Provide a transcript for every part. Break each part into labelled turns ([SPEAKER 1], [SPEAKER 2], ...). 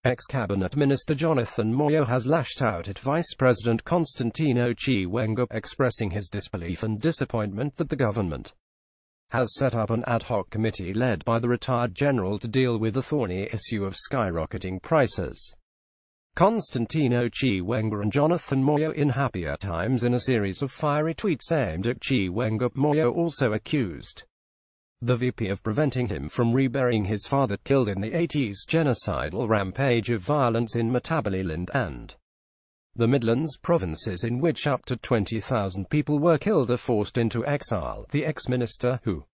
[SPEAKER 1] Ex-cabinet minister Jonathan Moyo has lashed out at Vice President Constantino Chiwenga, expressing his disbelief and disappointment that the government has set up an ad hoc committee led by the retired general to deal with the thorny issue of skyrocketing prices. Constantino Chiwenga and Jonathan Moyo in happier times. In a series of fiery tweets aimed at Chiwenga, Moyo also accused the VP of preventing him from reburying his father, killed in the 80s genocidal rampage of violence in Matabeleland and the Midlands provinces, in which up to 20,000 people were killed or forced into exile. The ex-minister, who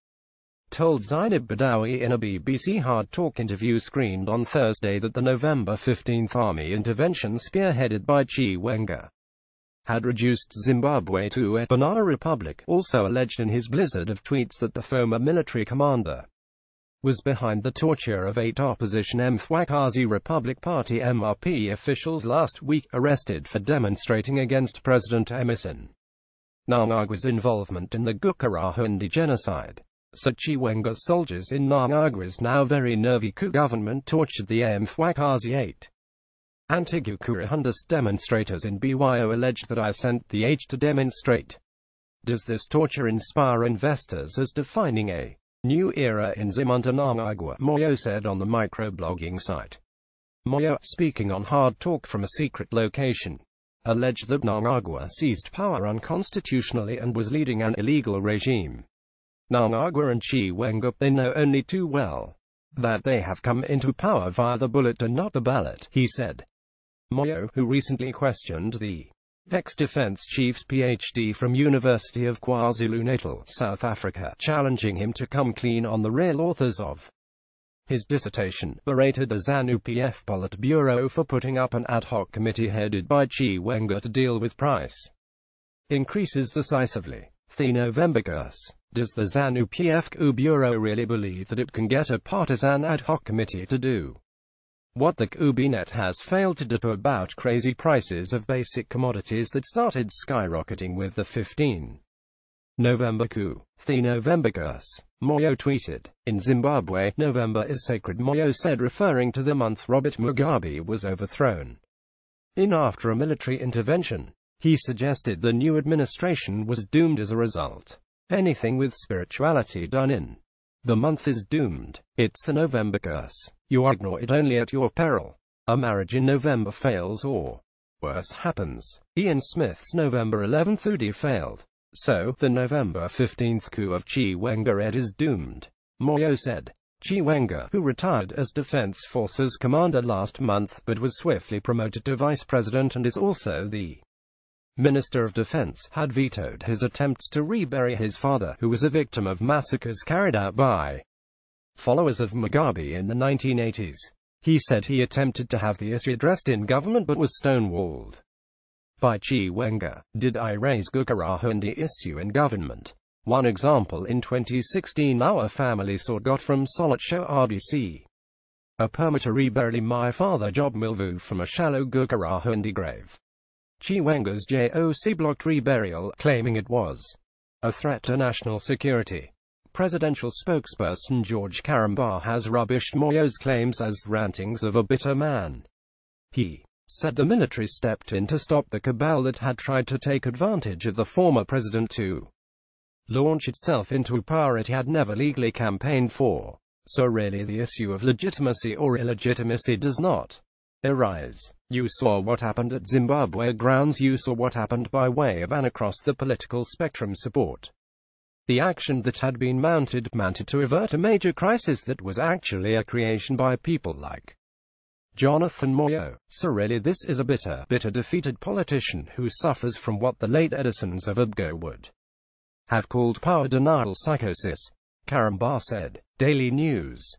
[SPEAKER 1] told Zainab Badawi in a BBC Hard Talk interview screened on Thursday that the November 15th army intervention spearheaded by Chiwenga had reduced Zimbabwe to a banana republic, also alleged in his blizzard of tweets that the former military commander was behind the torture of 8 opposition Mthwakazi Republic Party MRP officials last week, arrested for demonstrating against President Emmerson Mnangagwa's involvement in the Gukurahundi genocide. So Chiwenga's soldiers in Mnangagwa's now very nervy coup government tortured the Mthwakazi 8 anti-Gukurahundi demonstrators in Byo, alleged that I sent the 8 to demonstrate. Does this torture inspire investors as defining a new era in Zim under Mnangagwa? Moyo said on the microblogging site. Moyo, speaking on Hard Talk from a secret location, alleged that Mnangagwa seized power unconstitutionally and was leading an illegal regime. Mnangagwa and Chiwenga, they know only too well that they have come into power via the bullet and not the ballot, he said. Moyo, who recently questioned the ex-defense chief's PhD from University of KwaZulu-Natal, South Africa, challenging him to come clean on the real authors of his dissertation, berated the ZANU-PF Politburo for putting up an ad hoc committee headed by Chiwenga to deal with price increases decisively. The November curse. Does the ZANU-PF Bureau really believe that it can get a partisan ad hoc committee to do what the Cabinet has failed to do about crazy prices of basic commodities that started skyrocketing with the 15 November coup? The November curse. Moyo tweeted. In Zimbabwe, November is sacred, Moyo said, referring to the month Robert Mugabe was overthrown in after a military intervention. He suggested the new administration was doomed as a result. Anything with spirituality done in the month is doomed. It's the November curse. You ignore it only at your peril. A marriage in November fails, or worse happens. Ian Smith's November 11th UDI failed. So, the November 15th coup of Chiwenga Ed is doomed. Moyo said. Chiwenga, who retired as Defense Forces Commander last month, but was swiftly promoted to Vice President and is also the Minister of Defense, had vetoed his attempts to rebury his father, who was a victim of massacres carried out by followers of Mugabe in the 1980s. He said he attempted to have the issue addressed in government but was stonewalled by Chiwenga. Did I raise Gukurahundi issue in government? One example: in 2016 our family got from Solitsho RDC a permit to rebury my father Job Milvu from a shallow Gukurahundi grave. Chiwenga's JOC blocked reburial, claiming it was a threat to national security. Presidential spokesperson George Karamba has rubbished Moyo's claims as rantings of a bitter man. He said the military stepped in to stop the cabal that had tried to take advantage of the former president to launch itself into power it had never legally campaigned for. So really the issue of legitimacy or illegitimacy does not arise. You saw what happened at Zimbabwe grounds. You saw what happened by way of an across the political spectrum support. The action that had been mounted to avert a major crisis that was actually a creation by people like Jonathan Moyo. So really this is a bitter defeated politician who suffers from what the late Edisons of Abgo would have called power denial psychosis. Karamba said. Daily News.